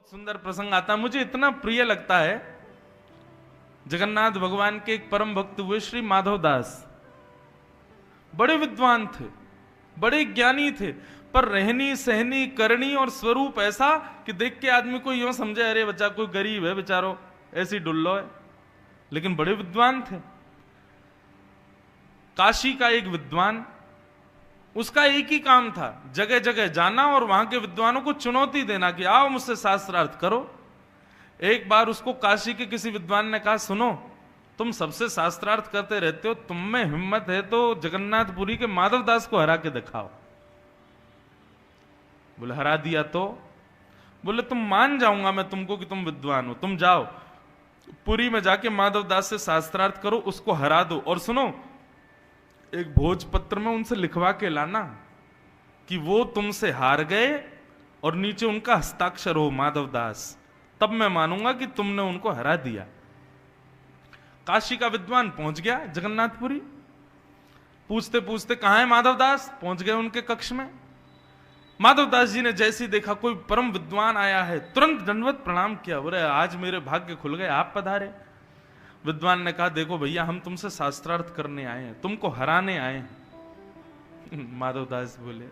सुंदर प्रसंग आता है, मुझे इतना प्रिय लगता है। जगन्नाथ भगवान के एक परम भक्त हुए श्री माधव दास, बड़े विद्वान थे, बड़े ज्ञानी थे, पर रहनी सहनी करनी और स्वरूप ऐसा कि देख के आदमी को यूं समझे अरे बच्चा कोई गरीब है बेचारो, ऐसी डुल्लो है, लेकिन बड़े विद्वान थे। काशी का एक विद्वान, उसका एक ही काम था जगह जगह जाना और वहां के विद्वानों को चुनौती देना कि आओ मुझसे शास्त्रार्थ करो। एक बार उसको काशी के किसी विद्वान ने कहा, सुनो तुम सबसे शास्त्रार्थ करते रहते हो, तुम में हिम्मत है तो जगन्नाथपुरी के माधव दास को हरा के दिखाओ। बोले हरा दिया तो? बोले तुम मान जाऊंगा मैं तुमको कि तुम विद्वान हो, तुम जाओ पुरी में जाके माधव दास से शास्त्रार्थ करो, उसको हरा दो, और सुनो एक भोजपत्र में उनसे लिखवा के लाना कि वो तुमसे हार गए और नीचे उनका हस्ताक्षर हो माधव दास, तब मैं मानूंगा कि तुमने उनको हरा दिया। काशी का विद्वान पहुंच गया जगन्नाथपुरी, पूछते पूछते कहां है माधव दास, पहुंच गए उनके कक्ष में। माधव दास जी ने जैसे देखा कोई परम विद्वान आया है, तुरंत दंडवत प्रणाम किया, बोले आज मेरे भाग्य खुल गए, आप पधारे। विद्वान ने कहा देखो भैया हम तुमसे शास्त्रार्थ करने आए हैं, तुमको हराने आए हैं। माधव दास बोले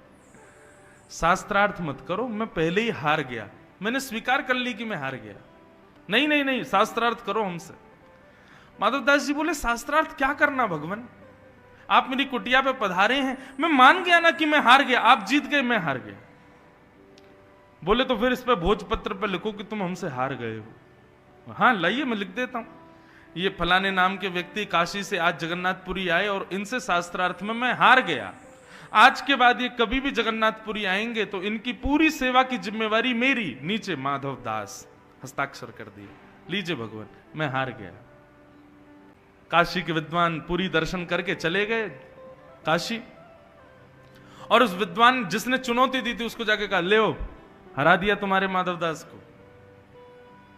शास्त्रार्थ मत करो, मैं पहले ही हार गया, मैंने स्वीकार कर ली कि मैं हार गया। नहीं नहीं नहीं, शास्त्रार्थ करो हमसे। माधव दास जी बोले शास्त्रार्थ क्या करना भगवान, आप मेरी कुटिया पे पधारे हैं, मैं मान गया ना कि मैं हार गया, आप जीत गए मैं हार गया। बोले तो फिर इस पे भोजपत्र पे लिखो कि तुम हमसे हार गए हो। हाँ लाइए मैं लिख देता हूं, ये फलाने नाम के व्यक्ति काशी से आज जगन्नाथपुरी आए और इनसे शास्त्रार्थ में मैं हार गया, आज के बाद ये कभी भी जगन्नाथपुरी आएंगे तो इनकी पूरी सेवा की जिम्मेवारी मेरी, नीचे माधव दास, हस्ताक्षर कर दिए, लीजिए भगवान मैं हार गया। काशी के विद्वान पूरी दर्शन करके चले गए काशी, और उस विद्वान जिसने चुनौती दी थी उसको जाके कहा ले हरा दिया तुम्हारे माधव दास को।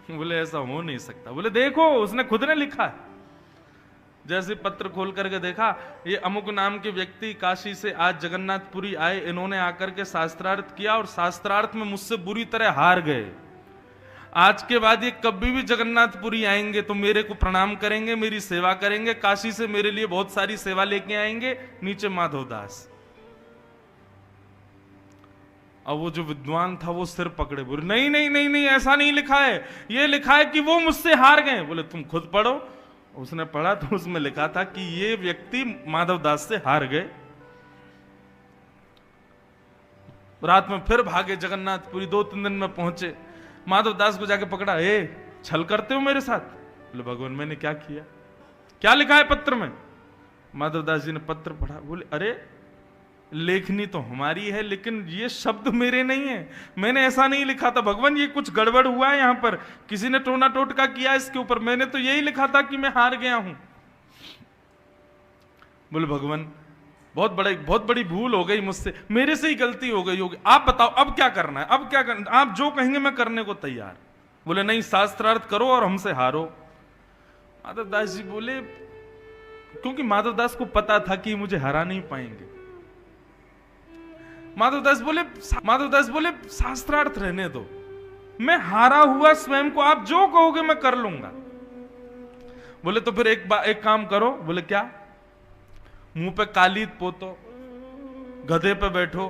बोले ऐसा हो नहीं सकता। बोले देखो उसने खुद ने लिखा है। जैसे पत्र खोल करके देखा, ये अमुक नाम के व्यक्ति काशी से आज जगन्नाथपुरी आए, इन्होंने आकर के शास्त्रार्थ किया और शास्त्रार्थ में मुझसे बुरी तरह हार गए, आज के बाद ये कभी भी जगन्नाथपुरी आएंगे तो मेरे को प्रणाम करेंगे, मेरी सेवा करेंगे, काशी से मेरे लिए बहुत सारी सेवा लेके आएंगे, नीचे माधव दास। अब वो जो विद्वान था वो सिर पकड़े, बोले नहीं नहीं नहीं नहीं ऐसा नहीं लिखा है, ये लिखा है कि वो मुझसे हार गए। बोले तुम खुद पढ़ो। उसने पढ़ा तो उसमें लिखा था कि ये व्यक्ति माधव दास से हार गए। रात में फिर भागे जगन्नाथपुरी, 2-3 दिन में पहुंचे, माधव दास को जाके पकड़ा, छल करते हो मेरे साथ? बोले भगवान मैंने क्या किया, क्या लिखा है पत्र में? माधव दास जी ने पत्र पढ़ा, बोले अरे लेखनी तो हमारी है लेकिन ये शब्द मेरे नहीं है, मैंने ऐसा नहीं लिखा था भगवान, ये कुछ गड़बड़ हुआ है, यहां पर किसी ने टोना टोटका किया इसके ऊपर, मैंने तो यही लिखा था कि मैं हार गया हूं। बोले भगवान बहुत बड़ी भूल हो गई मुझसे, मेरे से ही गलती हो गई होगी, आप बताओ अब क्या करना है, अब क्या करना, आप जो कहेंगे मैं करने को तैयार। बोले नहीं शास्त्रार्थ करो और हमसे हारो। माधव दास जी बोले, क्योंकि माधव दास को पता था कि मुझे हरा नहीं पाएंगे। माधव दास बोले शास्त्रार्थ रहने दो, मैं हारा हुआ स्वयं को, आप जो कहोगे मैं कर लूंगा। बोले तो फिर एक काम करो। बोले क्या? मुंह पे कालीद पोतो, गधे पे बैठो,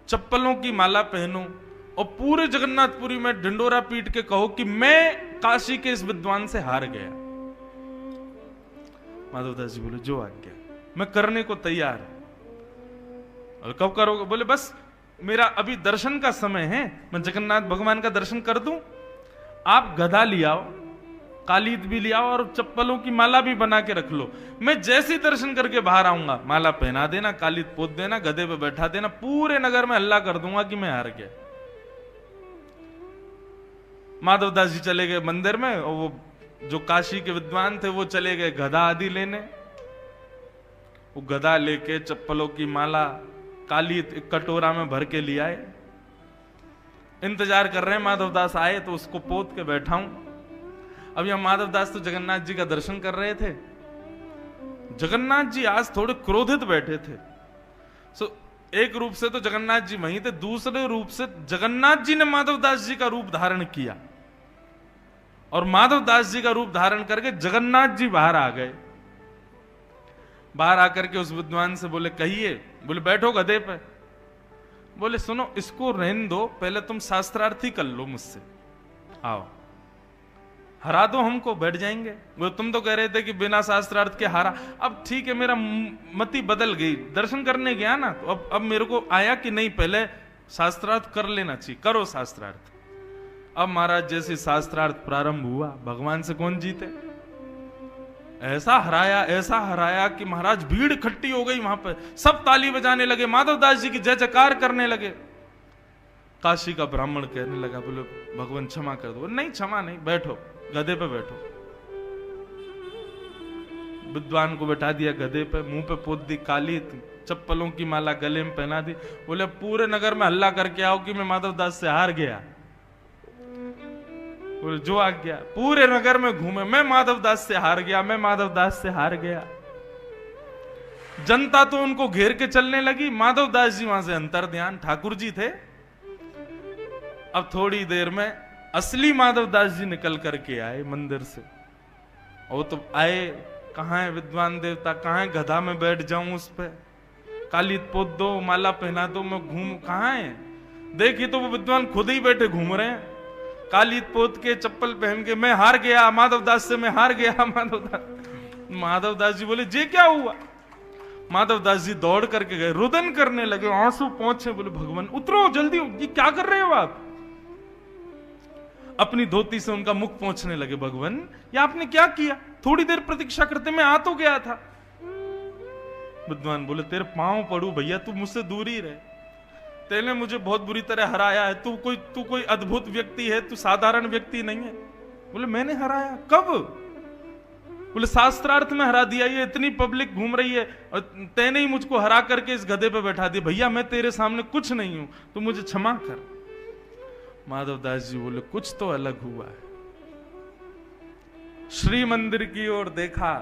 चप्पलों की माला पहनो और पूरे जगन्नाथपुरी में ढिंडोरा पीट के कहो कि मैं काशी के इस विद्वान से हार गया। माधव दास जी बोले जो आज्ञा, मैं करने को तैयार है। और कब करोगे? बोले बस मेरा अभी दर्शन का समय है, मैं जगन्नाथ भगवान का दर्शन कर दूं, आप गधा ले आओ, कालीद भी ले आओ और चप्पलों की माला भी बना के रख लो, मैं जैसे दर्शन करके बाहर आऊंगा माला पहना देना, कालीद पोत देना, गधे पे बैठा देना, पूरे नगर में हल्ला कर दूंगा कि मैं हार गया। माधव दास जी चले गए मंदिर में और वो जो काशी के विद्वान थे वो चले गए गधा आदि लेने। वो गधा लेके चप्पलों की माला कालीद एक कटोरा में भर के ले आए, इंतजार कर रहे हैं माधव दास आए तो उसको पोत के बैठाऊं। अब यह माधव दास तो जगन्नाथ जी का दर्शन कर रहे थे, जगन्नाथ जी आज थोड़े क्रोधित बैठे थे। सो एक रूप से तो जगन्नाथ जी वहीं थे, दूसरे रूप से जगन्नाथ जी ने माधवदास जी का रूप धारण किया और माधवदास जी का रूप धारण करके जगन्नाथ जी बाहर आ गए। बाहर आकर के उस विद्वान से बोले कहिए। बोले बैठो गधे पे। बोले सुनो, इसको रहने दो, पहले तुम शास्त्रार्थी कर लो मुझसे, आओ हरा दो हमको, बैठ जाएंगे। वो तुम तो कह रहे थे कि बिना शास्त्रार्थ के हारा। अब ठीक है, मेरा मति बदल गई, दर्शन करने गया ना, तो अब मेरे को आया कि नहीं पहले शास्त्रार्थ कर लेना चाहिए, करो शास्त्रार्थ। अब महाराज जैसे शास्त्रार्थ प्रारंभ हुआ, भगवान से कौन जीते, ऐसा हराया कि महाराज भीड़ इकट्ठी हो गई वहां पर, सब ताली बजाने लगे, माधवदास जी की जय जयकार करने लगे। काशी का ब्राह्मण कहने लगा, बोले भगवान क्षमा कर दो। नहीं क्षमा नहीं, बैठो गधे पे बैठो। विद्वान को बैठा दिया गधे पे, मुंह पे पोत दी काली, चप्पलों की माला गले में पहना दी। बोले पूरे नगर में हल्ला करके आओ कि मैं माधवदास से हार गया। बोले जो आ गया, पूरे नगर में घूमे, मैं माधवदास से हार गया, मैं माधवदास से हार गया। जनता तो उनको घेर के चलने लगी। माधवदास जी वहां से अंतर ध्यान, ठाकुर जी थे। अब थोड़ी देर में असली माधवदास जी निकल करके आए मंदिर से। वो तो आए, कहां है विद्वान देवता, कहां है, गधा में बैठ जाऊं उस पे, काली पोत दो, माला पहना दो, मैं घूम, कहां है। देखिए तो वो विद्वान खुद ही बैठे घूम रहे हैं, काली पोत के, चप्पल पहन के, मैं हार गया माधवदास से, मैं हार गया माधवदास जी बोले जे क्या हुआ। माधवदास जी दौड़ करके गए, रुदन करने लगे, आंसू पहुंचे। बोले भगवान उतरो जल्दी, ये क्या कर रहे हो आप। अपनी धोती से उनका मुख पहुंचने लगे। भगवान ये आपने क्या किया, थोड़ी देर प्रतीक्षा करते, मैं आ तो गया था। विद्वान बोले तेरे पांव पड़ू भैया, तू मुझसे दूर ही रहे, तेने मुझे बहुत बुरी तरह हराया है, तू कोई अद्भुत व्यक्ति है, तू साधारण व्यक्ति नहीं है। बोले मैंने हराया, कब। बोले शास्त्रार्थ में हरा दिया, ये इतनी पब्लिक घूम रही है और तेने ही मुझको हरा करके इस गधे पे बैठा दिया। भैया मैं तेरे सामने कुछ नहीं हूं, तू मुझे क्षमा कर। माधवदास जी बोले कुछ तो अलग हुआ है। श्री मंदिर की ओर देखा,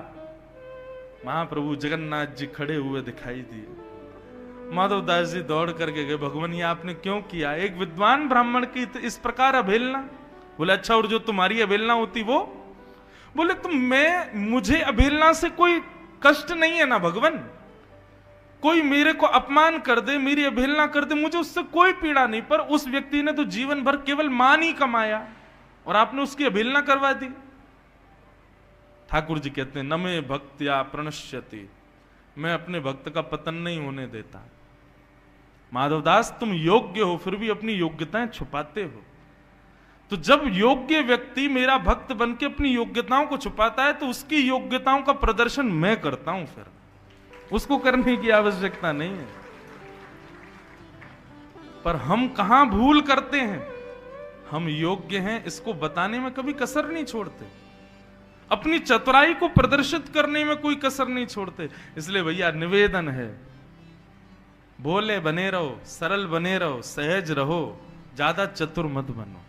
महाप्रभु जगन्नाथ जी खड़े हुए दिखाई दिए। माधवदास जी दौड़ करके गए, भगवान ये आपने क्यों किया, एक विद्वान ब्राह्मण की इस प्रकार अवहेलना। बोले अच्छा, और जो तुम्हारी अवहेलना होती वो। बोले मुझे अवहेलना से कोई कष्ट नहीं है ना भगवान, कोई मेरे को अपमान कर दे, मेरी अवहेलना कर दे, मुझे उससे कोई पीड़ा नहीं, पर उस व्यक्ति ने तो जीवन भर केवल मान ही कमाया और आपने उसकी अवहेलना करवा दी। ठाकुर जी कहते हैं न में भक्त्या प्रणश्यति, मैं अपने भक्त का पतन नहीं होने देता। माधवदास तुम योग्य हो, फिर भी अपनी योग्यताएं छुपाते हो। तो जब योग्य व्यक्ति मेरा भक्त बन के अपनी योग्यताओं को छुपाता है, तो उसकी योग्यताओं का प्रदर्शन मैं करता हूं, फिर उसको करने की आवश्यकता नहीं है। पर हम कहां भूल करते हैं, हम योग्य हैं इसको बताने में कभी कसर नहीं छोड़ते, अपनी चतुराई को प्रदर्शित करने में कोई कसर नहीं छोड़ते। इसलिए भैया निवेदन है, भोले बने रहो, सरल बने रहो, सहज रहो, ज्यादा चतुर मत बनो।